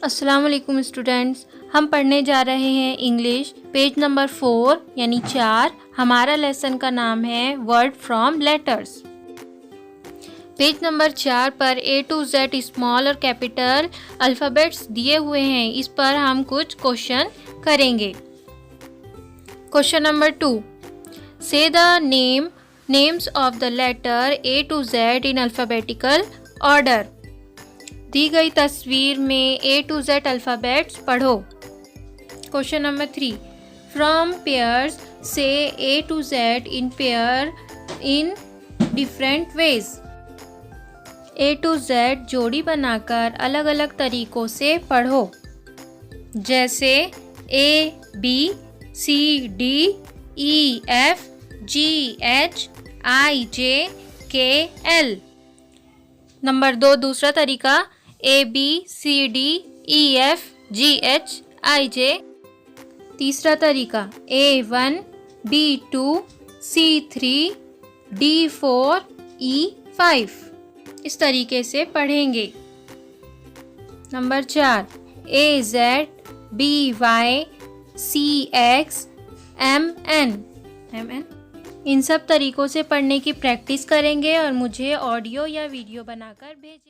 अस्सलाम वालेकुम स्टूडेंट्स, हम पढ़ने जा रहे हैं इंग्लिश पेज नंबर 4 यानी 4। हमारा लेसन का नाम है word from letters. Page number 4 पर A to Z स्मॉल और कैपिटल अल्फ़ाबेट्स दिए हुए हैं। इस पर हम कुछ क्वेश्चन करेंगे। Question number 2, say the names of the letter A to Z in alphabetical order. दी गई तस्वीर में A to Z अल्फ़ाबेट्स पढ़ो। क्वेश्चन नंबर 3, फ्रॉम पेयर्स से A to Z in pair in different ways. A to Z जोड़ी बनाकर अलग अलग तरीकों से पढ़ो, जैसे A B C D E F G H I J K L। Number 2 दूसरा तरीका A B C D E F G H I J। तीसरा तरीका A1 B2 C3 D4 E5। इस तरीके से पढ़ेंगे। Number 4 AZ BY CX MN। इन सब तरीकों से पढ़ने की प्रैक्टिस करेंगे और मुझे ऑडियो या वीडियो बनाकर भेजें।